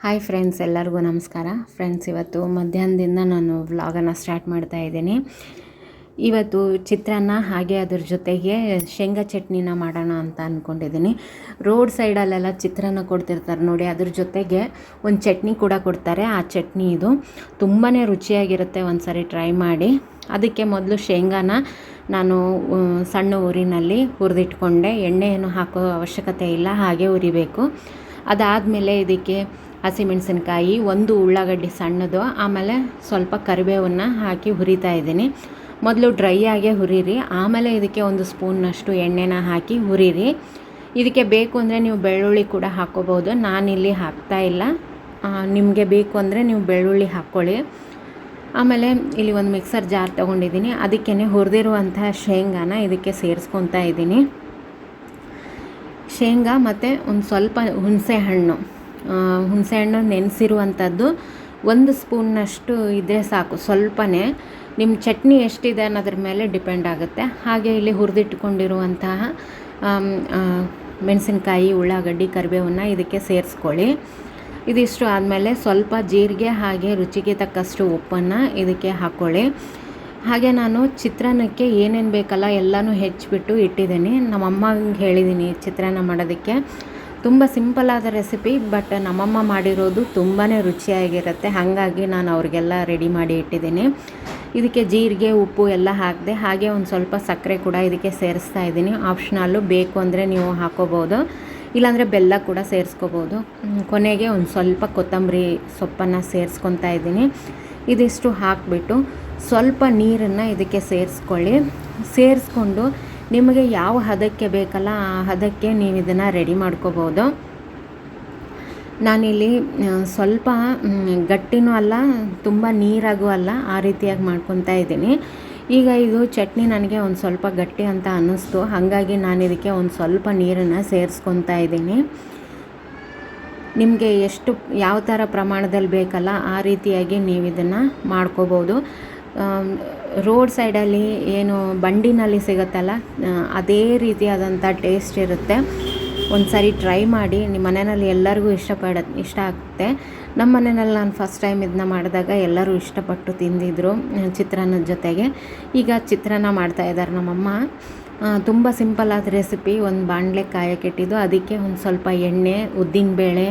Hi friends, ಎಲ್ಲರಿಗೂ ನಮಸ್ಕಾರ. Friends, ಇವತ್ತು ಮಧ್ಯಾಹ್ನದಿಂದ ನಾನು ವ್ಲಾಗನ್ನು ಸ್ಟಾರ್ಟ್ ಮಾಡ್ತಾ ಇದ್ದೀನಿ. ಇವತ್ತು ಚಿತ್ರಾನ್ನ ಹಾಗೆ ಅದ್ರ ಜೊತೆಗೆ ಶೇಂಗಾ ಚಟ್ನಿನ ಮಾಡೋಣ ಅಂತ ಅಂದ್ಕೊಂಡಿದ್ದೀನಿ. ರೋಡ್ ಸೈಡಲ್ಲೆಲ್ಲ ಚಿತ್ರಾನ್ನ ಕೊಡ್ತಿರ್ತಾರೆ ನೋಡಿ, ಅದ್ರ ಜೊತೆಗೆ ಒಂದು ಚಟ್ನಿ ಕೂಡ ಕೊಡ್ತಾರೆ. ಆ ಚಟ್ನಿ ಇದು ತುಂಬಾ ರುಚಿಯಾಗಿರುತ್ತೆ. ಒಂದು ಸಾರಿ ಟ್ರೈ ಮಾಡಿ. ಅದಕ್ಕೆ ಮೊದಲು ಶೇಂಗಾನ ನಾನು ಸಣ್ಣ ಊರಿನಲ್ಲಿ ಹುರಿದಿಟ್ಕೊಂಡೆ. ಎಣ್ಣೆ ಏನು ಹಾಕೋ ಅವಶ್ಯಕತೆ ಇಲ್ಲ, ಹಾಗೆ ಹುರಿಬೇಕು. ಅದಾದಮೇಲೆ ಇದಕ್ಕೆ ಹಸಿಮೆಣಸಿನ್ಕಾಯಿ, ಒಂದು ಉಳ್ಳಾಗಡ್ಡಿ ಸಣ್ಣದು, ಆಮೇಲೆ ಸ್ವಲ್ಪ ಕರಿಬೇವನ್ನು ಹಾಕಿ ಹುರಿತಾ ಇದ್ದೀನಿ. ಮೊದಲು ಡ್ರೈ ಆಗೇ ಹುರಿರಿ, ಆಮೇಲೆ ಇದಕ್ಕೆ ಒಂದು ಸ್ಪೂನ್ನಷ್ಟು ಎಣ್ಣೆನ ಹಾಕಿ ಹುರಿರಿ. ಇದಕ್ಕೆ ಬೇಕು ಅಂದರೆ ನೀವು ಬೆಳ್ಳುಳ್ಳಿ ಕೂಡ ಹಾಕ್ಕೋಬೋದು. ನಾನಿಲ್ಲಿ ಹಾಕ್ತಾಯಿಲ್ಲ. ನಿಮಗೆ ಬೇಕು ಅಂದರೆ ನೀವು ಬೆಳ್ಳುಳ್ಳಿ ಹಾಕ್ಕೊಳ್ಳಿ. ಆಮೇಲೆ ಇಲ್ಲಿ ಒಂದು ಮಿಕ್ಸರ್ ಜಾರ್ ತೊಗೊಂಡಿದ್ದೀನಿ. ಅದಕ್ಕೇ ಹುರಿದಿರುವಂತಹ ಶೇಂಗಾನ ಇದಕ್ಕೆ ಸೇರಿಸ್ಕೊತಾ ಇದ್ದೀನಿ. ಶೇಂಗಾ ಮತ್ತು ಒಂದು ಸ್ವಲ್ಪ ಹುಣಸೆಹಣ್ಣು ನೆನೆಸಿರುವಂಥದ್ದು 1 ಸ್ಪೂನ್ನಷ್ಟು ಇದ್ದರೆ ಸಾಕು. ಸ್ವಲ್ಪನೇ, ನಿಮ್ಮ ಚಟ್ನಿ ಎಷ್ಟಿದೆ ಅನ್ನೋದ್ರ ಮೇಲೆ ಡಿಪೆಂಡ್ ಆಗುತ್ತೆ. ಹಾಗೆ ಇಲ್ಲಿ ಹುರಿದಿಟ್ಕೊಂಡಿರುವಂತಹ ಮೆಣಸಿನ್ಕಾಯಿ, ಉಳ್ಳಾಗಡ್ಡಿ, ಕರಿಬೇವನ್ನು ಇದಕ್ಕೆ ಸೇರಿಸ್ಕೊಳ್ಳಿ. ಇದಿಷ್ಟು ಆದಮೇಲೆ ಸ್ವಲ್ಪ ಜೀರಿಗೆ ಹಾಗೆ ರುಚಿಗೆ ತಕ್ಕಷ್ಟು ಉಪ್ಪನ್ನು ಇದಕ್ಕೆ ಹಾಕ್ಕೊಳ್ಳಿ. ಹಾಗೆ ನಾನು ಚಿತ್ರಾನ್ನಕ್ಕೆ ಏನೇನು ಬೇಕಲ್ಲ ಎಲ್ಲನೂ ಹೆಚ್ಚಿಬಿಟ್ಟು ಇಟ್ಟಿದ್ದೀನಿ. ನಮ್ಮಮ್ಮಂಗೆ ಹೇಳಿದ್ದೀನಿ ಚಿತ್ರಾನ್ನ ಮಾಡೋದಕ್ಕೆ. ತುಂಬ ಸಿಂಪಲ್ಲಾದ ರೆಸಿಪಿ, ಬಟ್ ನಮ್ಮಮ್ಮ ಮಾಡಿರೋದು ತುಂಬಾ ರುಚಿಯಾಗಿರುತ್ತೆ. ಹಾಗಾಗಿ ನಾನು ಅವ್ರಿಗೆಲ್ಲ ರೆಡಿ ಮಾಡಿ ಇಟ್ಟಿದ್ದೀನಿ. ಇದಕ್ಕೆ ಜೀರಿಗೆ, ಉಪ್ಪು ಎಲ್ಲ ಹಾಕಿದೆ. ಹಾಗೆ ಒಂದು ಸ್ವಲ್ಪ ಸಕ್ಕರೆ ಕೂಡ ಇದಕ್ಕೆ ಸೇರಿಸ್ತಾ ಇದ್ದೀನಿ. ಆಪ್ಷನಲ್ಲು, ಬೇಕು ಅಂದರೆ ನೀವು ಹಾಕೋಬೋದು, ಇಲ್ಲಾಂದರೆ ಬೆಲ್ಲ ಕೂಡ ಸೇರಿಸ್ಕೋಬೋದು. ಕೊನೆಗೆ ಒಂದು ಸ್ವಲ್ಪ ಕೊತ್ತಂಬರಿ ಸೊಪ್ಪನ್ನು ಸೇರಿಸ್ಕೊತಾ ಇದ್ದೀನಿ. ಇದಿಷ್ಟು ಹಾಕಿಬಿಟ್ಟು ಸ್ವಲ್ಪ ನೀರನ್ನು ಇದಕ್ಕೆ ಸೇರಿಸ್ಕೊಳ್ಳಿ. ಸೇರಿಸ್ಕೊಂಡು ನಿಮಗೆ ಯಾವ ಹದಕ್ಕೆ ಬೇಕಲ್ಲ ಆ ಹದಕ್ಕೆ ನೀವು ಇದನ್ನು ರೆಡಿ ಮಾಡ್ಕೋಬೋದು. ನಾನಿಲ್ಲಿ ಸ್ವಲ್ಪ ಗಟ್ಟಿನೂ ಅಲ್ಲ, ತುಂಬ ನೀರಾಗೂ ಅಲ್ಲ, ಆ ರೀತಿಯಾಗಿ ಮಾಡ್ಕೊತಾ ಇದ್ದೀನಿ. ಈಗ ಇದು ಚಟ್ನಿ ನನಗೆ ಒಂದು ಸ್ವಲ್ಪ ಗಟ್ಟಿ ಅಂತ ಅನ್ನಿಸ್ತು. ಹಾಗಾಗಿ ನಾನು ಇದಕ್ಕೆ ಒಂದು ಸ್ವಲ್ಪ ನೀರನ್ನು ಸೇರಿಸ್ಕೊತಾ ಇದ್ದೀನಿ. ನಿಮಗೆ ಎಷ್ಟು ಯಾವ ಥರ ಪ್ರಮಾಣದಲ್ಲಿ ಬೇಕಲ್ಲ ಆ ರೀತಿಯಾಗಿ ನೀವು ಇದನ್ನು ಮಾಡ್ಕೋಬೋದು. ರೋಡ್ ಸೈಡಲ್ಲಿ ಏನು ಬಂಡಿನಲ್ಲಿ ಸಿಗುತ್ತಲ್ಲ, ಅದೇ ರೀತಿಯಾದಂಥ ಟೇಸ್ಟ್ ಇರುತ್ತೆ. ಒಂದು ಸಾರಿ ಟ್ರೈ ಮಾಡಿ. ನಿಮ್ಮ ಮನೆಯಲ್ಲಿ ಎಲ್ಲರಿಗೂ ಇಷ್ಟ ಆಗುತ್ತೆ. ನಮ್ಮ ಮನೆಯಲ್ಲಿ ನಾನು ಫಸ್ಟ್ ಟೈಮ್ ಇದನ್ನ ಮಾಡಿದಾಗ ಎಲ್ಲರೂ ಇಷ್ಟಪಟ್ಟು ತಿಂದಿದ್ರು ಚಿತ್ರಾನ್ನದ ಜೊತೆಗೆ. ಈಗ ಚಿತ್ರಾನ್ನ ಮಾಡ್ತಾಯಿದ್ದಾರೆ ನಮ್ಮಮ್ಮ. ತುಂಬ ಸಿಂಪಲ್ಲಾದ ರೆಸಿಪಿ. ಒಂದು ಬಾಣಲೆ ಕಾಯಕ್ಕಿಟ್ಟಿದ್ದು, ಅದಕ್ಕೆ ಒಂದು ಸ್ವಲ್ಪ ಎಣ್ಣೆ, ಉದ್ದಿನಬೇಳೆ,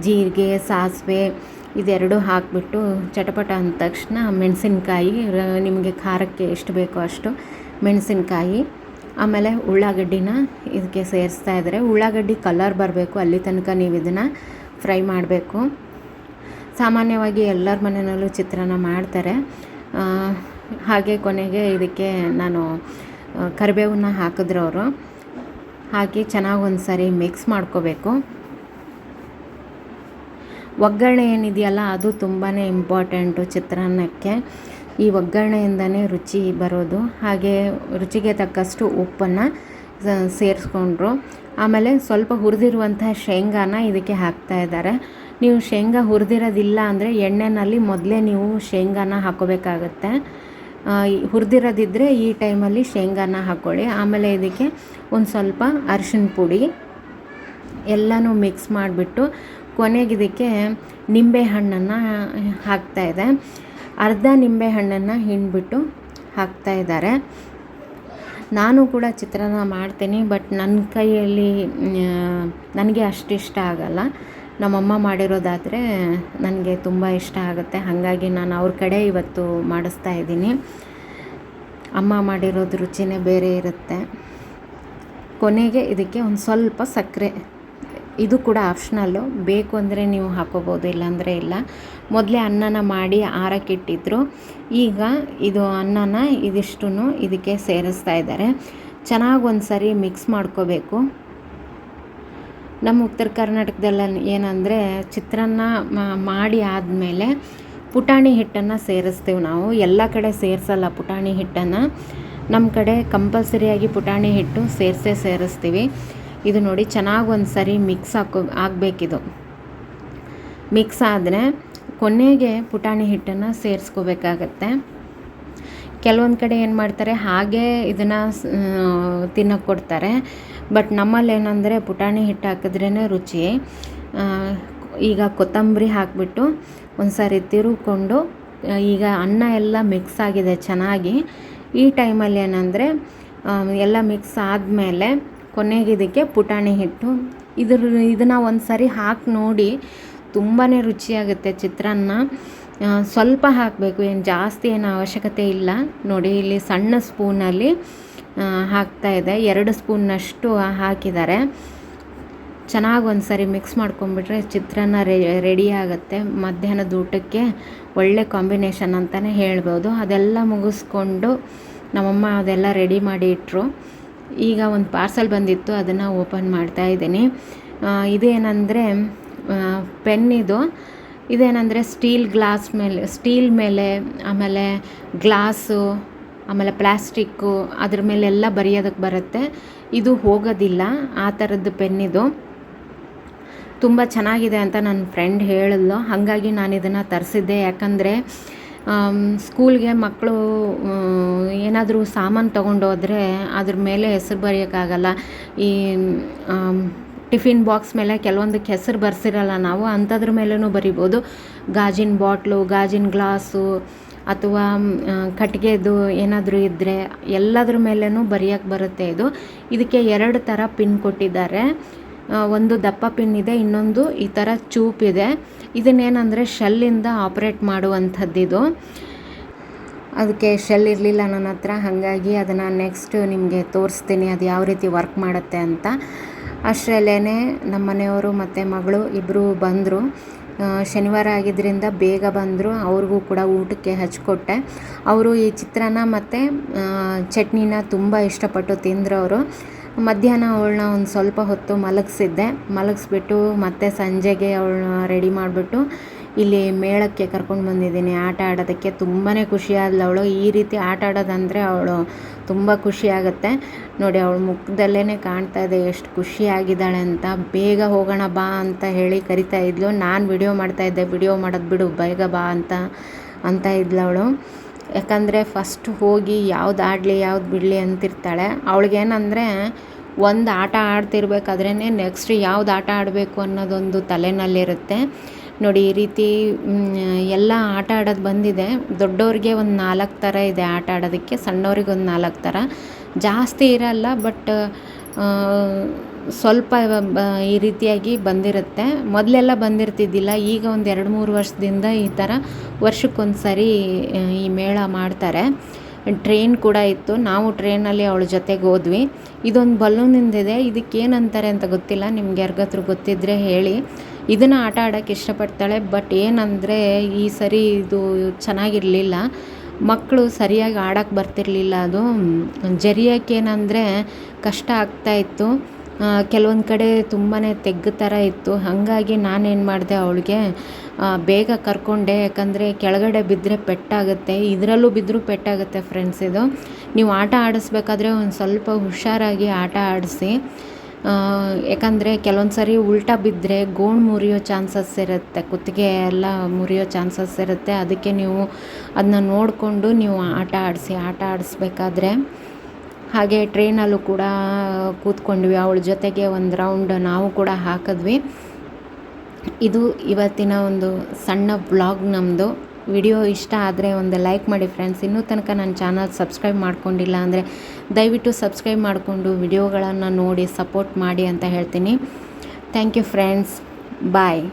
ಜೀರಿಗೆ, ಸಾಸಿವೆ ಇದೆರಡು ಹಾಕಿಬಿಟ್ಟು ಚಟಪಟ ಅಂದ ತಕ್ಷಣ ಮೆಣಸಿನ್ಕಾಯಿ, ನಿಮಗೆ ಖಾರಕ್ಕೆ ಎಷ್ಟು ಬೇಕೋ ಅಷ್ಟು ಮೆಣಸಿನ್ಕಾಯಿ, ಆಮೇಲೆ ಉಳ್ಳಾಗಡ್ಡಿನ ಇದಕ್ಕೆ ಸೇರಿಸ್ತಾ ಇದ್ದಾರೆ. ಉಳ್ಳಾಗಡ್ಡಿ ಕಲರ್ ಬರಬೇಕು, ಅಲ್ಲಿ ತನಕ ನೀವು ಇದನ್ನು ಫ್ರೈ ಮಾಡಬೇಕು. ಸಾಮಾನ್ಯವಾಗಿ ಎಲ್ಲರ ಮನೆಯಲ್ಲೂ ಚಿತ್ರಾನ್ನ ಮಾಡ್ತಾರೆ. ಹಾಗೆ ಕೊನೆಗೆ ಇದಕ್ಕೆ ನಾನು ಕರಿಬೇವನ್ನ ಹಾಕಿದ್ರು ಅವರು. ಹಾಕಿ ಚೆನ್ನಾಗಿ ಒಂದು ಸಾರಿ ಮಿಕ್ಸ್ ಮಾಡ್ಕೋಬೇಕು. ಒಗ್ಗರಣೆ ಏನಿದೆಯಲ್ಲ ಅದು ತುಂಬಾ ಇಂಪಾರ್ಟೆಂಟು ಚಿತ್ರಾನ್ನಕ್ಕೆ. ಈ ಒಗ್ಗರಣೆಯಿಂದನೇ ರುಚಿ ಬರೋದು. ಹಾಗೆ ರುಚಿಗೆ ತಕ್ಕಷ್ಟು ಉಪ್ಪನ್ನು ಸೇರಿಸ್ಕೊಂಡ್ರು. ಆಮೇಲೆ ಸ್ವಲ್ಪ ಹುರಿದಿರುವಂತಹ ಶೇಂಗಾನ ಇದಕ್ಕೆ ಹಾಕ್ತಾ ಇದ್ದಾರೆ. ನೀವು ಶೇಂಗಾ ಹುರಿದಿರೋದಿಲ್ಲ ಅಂದರೆ ಎಣ್ಣೆಯಲ್ಲಿ ಮೊದಲೇ ನೀವು ಶೇಂಗಾನ ಹಾಕೋಬೇಕಾಗತ್ತೆ. ಹುರಿದಿರೋದಿದ್ದರೆ ಈ ಟೈಮಲ್ಲಿ ಶೇಂಗಾನ ಹಾಕ್ಕೊಳ್ಳಿ. ಆಮೇಲೆ ಇದಕ್ಕೆ ಒಂದು ಸ್ವಲ್ಪ ಅರಿಶಿನ ಪುಡಿ ಎಲ್ಲನೂ ಮಿಕ್ಸ್ ಮಾಡಿಬಿಟ್ಟು ಕೊನೆಗೆ ಇದಕ್ಕೆ ನಿಂಬೆಹಣ್ಣನ್ನು ಹಾಕ್ತಾಯಿದೆ. ಅರ್ಧ ನಿಂಬೆಹಣ್ಣನ್ನು ಹಿಂಡ್ಬಿಟ್ಟು ಹಾಕ್ತಾಯಿದ್ದಾರೆ. ನಾನು ಕೂಡ ಚಿತ್ರಾನ್ನ ಮಾಡ್ತೀನಿ, ಬಟ್ ನನ್ನ ಕೈಯಲ್ಲಿ ನನಗೆ ಅಷ್ಟು ಇಷ್ಟ ಆಗಲ್ಲ. ನಮ್ಮಮ್ಮ ಮಾಡಿರೋದಾದರೆ ನನಗೆ ತುಂಬ ಇಷ್ಟ ಆಗುತ್ತೆ. ಹಾಗಾಗಿ ನಾನು ಅವ್ರ ಕಡೆ ಇವತ್ತು ಮಾಡಿಸ್ತಾ ಇದ್ದೀನಿ. ಅಮ್ಮ ಮಾಡಿರೋದು ರುಚಿನೇ ಬೇರೆ ಇರುತ್ತೆ. ಕೊನೆಗೆ ಇದಕ್ಕೆ ಒಂದು ಸ್ವಲ್ಪ ಸಕ್ಕರೆ, ಇದು ಕೂಡ ಆಪ್ಷನಲ್ಲು, ಬೇಕು ಅಂದರೆ ನೀವು ಹಾಕೋಬೋದು, ಇಲ್ಲಾಂದರೆ ಇಲ್ಲ. ಮೊದಲೇ ಅನ್ನನ ಮಾಡಿ ಆರಕ್ಕಿಟ್ಟಿದ್ರು. ಈಗ ಇದು ಅನ್ನನ ಇದಿಷ್ಟು ಇದಕ್ಕೆ ಸೇರಿಸ್ತಾ ಇದ್ದಾರೆ. ಚೆನ್ನಾಗಿ ಒಂದು ಸರಿ ಮಿಕ್ಸ್ ಮಾಡ್ಕೋಬೇಕು. ನಮ್ಮ ಉತ್ತರ ಕರ್ನಾಟಕದಲ್ಲಿ ಏನಂದರೆ ಚಿತ್ರಾನ್ನ ಮಾಡಿ ಆದಮೇಲೆ ಪುಟಾಣಿ ಹಿಟ್ಟನ್ನು ಸೇರಿಸ್ತೀವಿ ನಾವು. ಎಲ್ಲ ಕಡೆ ಸೇರಿಸಲ್ಲ ಪುಟಾಣಿ ಹಿಟ್ಟನ್ನು. ನಮ್ಮ ಕಡೆ ಕಂಪಲ್ಸರಿಯಾಗಿ ಪುಟಾಣಿ ಹಿಟ್ಟು ಸೇರಿಸ್ತೀವಿ. ಇದು ನೋಡಿ ಚೆನ್ನಾಗಿ ಒಂದು ಸರಿ ಮಿಕ್ಸ್ ಆಗಬೇಕಿದು. ಮಿಕ್ಸ್ ಆದರೆ ಕೊನೆಗೆ ಪುಟಾಣಿ ಹಿಟ್ಟನ್ನು ಸೇರಿಸ್ಕೋಬೇಕಾಗತ್ತೆ. ಕೆಲವೊಂದು ಕಡೆ ಏನು ಮಾಡ್ತಾರೆ, ಹಾಗೇ ಇದನ್ನು ತಿನ್ನೋಕ್ಕೆ ಕೊಡ್ತಾರೆ. ಬಟ್ ನಮ್ಮಲ್ಲಿ ಏನಂದರೆ ಪುಟಾಣಿ ಹಿಟ್ಟು ಹಾಕಿದ್ರೇ ರುಚಿ. ಈಗ ಕೊತ್ತಂಬರಿ ಹಾಕಿಬಿಟ್ಟು ಒಂದು ಸಾರಿ ತಿರುಗಿಕೊಂಡು, ಈಗ ಅನ್ನ ಎಲ್ಲ ಮಿಕ್ಸ್ ಆಗಿದೆ ಚೆನ್ನಾಗಿ. ಈ ಟೈಮಲ್ಲಿ ಏನಂದರೆ ಎಲ್ಲ ಮಿಕ್ಸ್ ಆದಮೇಲೆ ಕೊನೆಗೆ ಇದಕ್ಕೆ ಪುಟಾಣಿ ಹಿಟ್ಟು ಇದನ್ನು ಒಂದು ಸಾರಿ ಹಾಕಿ ನೋಡಿ, ತುಂಬಾ ರುಚಿಯಾಗುತ್ತೆ ಚಿತ್ರಾನ್ನ. ಸ್ವಲ್ಪ ಹಾಕಬೇಕು, ಏನು ಜಾಸ್ತಿ ಏನು ಅವಶ್ಯಕತೆ ಇಲ್ಲ. ನೋಡಿ ಇಲ್ಲಿ ಸಣ್ಣ ಸ್ಪೂನಲ್ಲಿ ಹಾಕ್ತಾಯಿದೆ, 2 ಸ್ಪೂನ್ನಷ್ಟು ಹಾಕಿದ್ದಾರೆ. ಚೆನ್ನಾಗಿ ಒಂದು ಸಾರಿ ಮಿಕ್ಸ್ ಮಾಡ್ಕೊಂಬಿಟ್ರೆ ಚಿತ್ರಾನ್ನ ರೆಡಿ ಆಗುತ್ತೆ. ಮಧ್ಯಾಹ್ನದ ಊಟಕ್ಕೆ ಒಳ್ಳೆ ಕಾಂಬಿನೇಷನ್ ಅಂತಲೇ ಹೇಳ್ಬೋದು. ಅದೆಲ್ಲ ಮುಗಿಸ್ಕೊಂಡು ನಮ್ಮಮ್ಮ ಅದೆಲ್ಲ ರೆಡಿ ಮಾಡಿ ಇಟ್ಟರು. ಈಗ ಒಂದು ಪಾರ್ಸಲ್ ಬಂದಿತ್ತು, ಅದನ್ನು ಓಪನ್ ಮಾಡ್ತಾಯಿದ್ದೀನಿ. ಇದೇನೆಂದರೆ ಪೆನ್ ಇದೇನೆಂದರೆ ಸ್ಟೀಲ್ ಮೇಲೆ ಆಮೇಲೆ ಗ್ಲಾಸು, ಆಮೇಲೆ ಪ್ಲಾಸ್ಟಿಕ್ಕು, ಅದ್ರ ಮೇಲೆಲ್ಲ ಬರೆಯೋದಕ್ಕೆ ಬರುತ್ತೆ. ಇದು ಹೋಗೋದಿಲ್ಲ, ಆ ಥರದ್ದು ಪೆನ್ನಿದು. ತುಂಬ ಚೆನ್ನಾಗಿದೆ ಅಂತ ನನ್ನ ಫ್ರೆಂಡ್ ಹೇಳಿದ್ಲು, ಹಾಗಾಗಿ ನಾನು ಇದನ್ನು ತರಿಸಿದ್ದೆ. ಯಾಕಂದರೆ ಸ್ಕೂಲ್ಗೆ ಮಕ್ಕಳು ಏನಾದರೂ ಸಾಮಾನು ತೊಗೊಂಡೋದ್ರೆ ಅದ್ರ ಮೇಲೆ ಹೆಸರು ಬರೆಯೋಕ್ಕಾಗಲ್ಲ. ಈ ಟಿಫಿನ್ ಬಾಕ್ಸ್ ಮೇಲೆ ಕೆಲವೊಂದಕ್ಕೆ ಹೆಸರು ಬರ್ಸಿರಲ್ಲ ನಾವು, ಅಂಥದ್ರ ಮೇಲೂ ಬರಿಬೋದು. ಗಾಜಿನ ಬಾಟ್ಲು, ಗಾಜಿನ ಗ್ಲಾಸು, ಅಥವಾ ಕಟ್ಟಿಗೆದು ಏನಾದರೂ ಇದ್ದರೆ ಎಲ್ಲದ್ರ ಮೇಲೂ ಬರೆಯೋಕ್ಕೆ ಬರುತ್ತೆ ಇದು. ಇದಕ್ಕೆ 2 ಥರ ಪಿನ್ ಕೊಟ್ಟಿದ್ದಾರೆ. ಒಂದು ದಪ್ಪ ಪಿನ್ ಇದೆ, ಇನ್ನೊಂದು ಈ ಥರ ಚೂಪಿದೆ. ಇದನ್ನೇನೆಂದರೆ ಶೆಲ್ಲಿಂದ ಆಪ್ರೇಟ್ ಮಾಡುವಂಥದ್ದಿದು. ಅದಕ್ಕೆ ಶೆಲ್ ಇರಲಿಲ್ಲ ನನ್ನ ಹತ್ರ, ಹಾಗಾಗಿ ಅದನ್ನು ನೆಕ್ಸ್ಟ್ ನಿಮಗೆ ತೋರಿಸ್ತೀನಿ ಅದು ಯಾವ ರೀತಿ ವರ್ಕ್ ಮಾಡುತ್ತೆ ಅಂತ. ಅಷ್ಟರಲ್ಲೇ ನಮ್ಮ ಮನೆಯವರು ಮತ್ತು ಮಗಳು ಇಬ್ಬರು ಬಂದರು. ಶನಿವಾರ ಆಗಿದ್ದರಿಂದ ಬೇಗ ಬಂದರು. ಅವ್ರಿಗೂ ಕೂಡ ಊಟಕ್ಕೆ ಹಚ್ಕೊಟ್ಟೆ. ಅವರು ಈ ಚಿತ್ರಾನ್ನ ಮತ್ತು ಚಟ್ನಿನ ತುಂಬ ಇಷ್ಟಪಟ್ಟು ತಿಂದರು ಅವರು. ಮಧ್ಯಾಹ್ನ ಅವಳನ್ನ ಒಂದು ಸ್ವಲ್ಪ ಹೊತ್ತು ಮಲಗಿಸ್ಬಿಟ್ಟು ಮತ್ತೆ ಸಂಜೆಗೆ ಅವಳನ್ನ ರೆಡಿ ಮಾಡಿಬಿಟ್ಟು ಇಲ್ಲಿ ಮೇಳಕ್ಕೆ ಕರ್ಕೊಂಡು ಬಂದಿದ್ದೀನಿ ಆಟ ಆಡೋದಕ್ಕೆ. ತುಂಬಾ ಖುಷಿಯಾದ್ಲು ಅವಳು. ಈ ರೀತಿ ಆಟ ಆಡೋದಂದರೆ ಅವಳು ತುಂಬ ಖುಷಿಯಾಗುತ್ತೆ. ನೋಡಿ, ಅವಳ ಮುಖದಲ್ಲೇ ಕಾಣ್ತಾ ಇದೆ ಎಷ್ಟು ಖುಷಿಯಾಗಿದ್ದಾಳೆ ಅಂತ. ಬೇಗ ಹೋಗೋಣ ಬಾ ಅಂತ ಹೇಳಿ ಕರಿತಾ ಇದ್ಲು. ನಾನು ವಿಡಿಯೋ ಮಾಡ್ತಾಯಿದ್ದೆ, ವಿಡಿಯೋ ಮಾಡೋದು ಬಿಡು, ಬೇಗ ಬಾ ಅಂತ ಇದ್ಲು ಅವಳು. ಯಾಕಂದರೆ ಫಸ್ಟ್ ಹೋಗಿ ಯಾವ್ದು ಆಡಲಿ ಯಾವ್ದು ಬಿಡಲಿ ಅಂತಿರ್ತಾಳೆ. ಅವಳಿಗೇನಂದರೆ ಒಂದು ಆಟ ಆಡ್ತಿರ್ಬೇಕಾದ್ರೇ ನೆಕ್ಸ್ಟ್ ಯಾವ್ದು ಆಟ ಆಡಬೇಕು ಅನ್ನೋದೊಂದು ತಲೆನಲ್ಲಿರುತ್ತೆ. ನೋಡಿ, ಈ ರೀತಿ ಎಲ್ಲ ಆಟ ಆಡೋದು ಬಂದಿದೆ. ದೊಡ್ಡವ್ರಿಗೆ ಒಂದು 4 ಥರ ಇದೆ ಆಟ ಆಡೋದಕ್ಕೆ, ಸಣ್ಣವ್ರಿಗೆ ಒಂದು 4 ಥರ. ಜಾಸ್ತಿ ಇರಲ್ಲ, ಬಟ್ ಸ್ವಲ್ಪ ಈ ರೀತಿಯಾಗಿ ಬಂದಿರುತ್ತೆ. ಮೊದಲೆಲ್ಲ ಬಂದಿರ್ತಿದ್ದಿಲ್ಲ, ಈಗ ಒಂದು 2-3 ವರ್ಷದಿಂದ ಈ ಥರ ವರ್ಷಕ್ಕೊಂದು ಸರಿ ಈ ಮೇಳ ಮಾಡ್ತಾರೆ. ಟ್ರೈನ್ ಕೂಡ ಇತ್ತು, ನಾವು ಟ್ರೈನಲ್ಲಿ ಅವಳ ಜೊತೆಗೆ ಹೋದ್ವಿ. ಇದೊಂದು ಬಲೂನಿಂದಿದೆ, ಇದಕ್ಕೇನಂತಾರೆ ಅಂತ ಗೊತ್ತಿಲ್ಲ, ನಿಮ್ಗೆ ಯಾರಿಗಾದ್ರೂ ಗೊತ್ತಿದ್ದರೆ ಹೇಳಿ. ಇದನ್ನು ಆಟ ಆಡೋಕ್ಕೆ ಇಷ್ಟಪಡ್ತಾಳೆ. ಬಟ್ ಏನಂದರೆ ಈ ಸರಿ ಇದು ಚೆನ್ನಾಗಿರಲಿಲ್ಲ, ಮಕ್ಕಳು ಸರಿಯಾಗಿ ಆಡೋಕ್ಕೆ ಬರ್ತಿರಲಿಲ್ಲ. ಅದು ಜರಿಯೋಕ್ಕೇನಂದರೆ ಕಷ್ಟ ಆಗ್ತಾಯಿತ್ತು. ಕೆಲವೊಂದು ಕಡೆ ತುಂಬಾ ತೆಗ್ಗು ಥರ ಇತ್ತು. ಹಾಗಾಗಿ ನಾನೇನು ಮಾಡಿದೆ, ಅವಳಿಗೆ ಬೇಗ ಕರ್ಕೊಂಡೆ. ಯಾಕಂದರೆ ಕೆಳಗಡೆ ಬಿದ್ದರೆ ಪೆಟ್ಟಾಗುತ್ತೆ, ಇದರಲ್ಲೂ ಬಿದ್ದರೂ ಪೆಟ್ಟಾಗುತ್ತೆ ಫ್ರೆಂಡ್ಸ್. ಇದು ನೀವು ಆಟ ಆಡಿಸ್ಬೇಕಾದ್ರೆ ಒಂದು ಸ್ವಲ್ಪ ಹುಷಾರಾಗಿ ಆಟ ಆಡಿಸಿ. ಯಾಕಂದರೆ ಕೆಲವೊಂದು ಸರಿ ಉಲ್ಟಾ ಬಿದ್ದರೆ ಗೋಣು ಮುರಿಯೋ ಚಾನ್ಸಸ್ ಇರುತ್ತೆ, ಕುತ್ತಿಗೆ ಎಲ್ಲ ಮುರಿಯೋ ಚಾನ್ಸಸ್ ಇರುತ್ತೆ. ಅದಕ್ಕೆ ನೀವು ಅದನ್ನ ನೋಡಿಕೊಂಡು ನೀವು ಆಟ ಆಡಿಸ್ಬೇಕಾದ್ರೆ. ಹಾಗೆ ಟ್ರೈನಲ್ಲೂ ಕೂಡ ಕೂತ್ಕೊಂಡ್ವಿ, ಅವಳ ಜೊತೆಗೆ ಒಂದು ರೌಂಡ್ ನಾವು ಕೂಡ ಹಾಕಿದ್ವಿ. ಇದು ಇವತ್ತಿನ ಒಂದು ಸಣ್ಣ ವ್ಲಾಗ್ ನಮ್ಮದು. ವಿಡಿಯೋ ಇಷ್ಟ ಆದರೆ ಒಂದು ಲೈಕ್ ಮಾಡಿ ಫ್ರೆಂಡ್ಸ್. ಇನ್ನೂ ತನಕ ನನ್ನ ಚಾನಲ್ ಸಬ್ಸ್ಕ್ರೈಬ್ ಮಾಡ್ಕೊಂಡಿಲ್ಲ ಅಂದರೆ ದಯವಿಟ್ಟು ಸಬ್ಸ್ಕ್ರೈಬ್ ಮಾಡಿಕೊಂಡು ವಿಡಿಯೋಗಳನ್ನು ನೋಡಿ ಸಪೋರ್ಟ್ ಮಾಡಿ ಅಂತ ಹೇಳ್ತೀನಿ. Thank you friends, bye.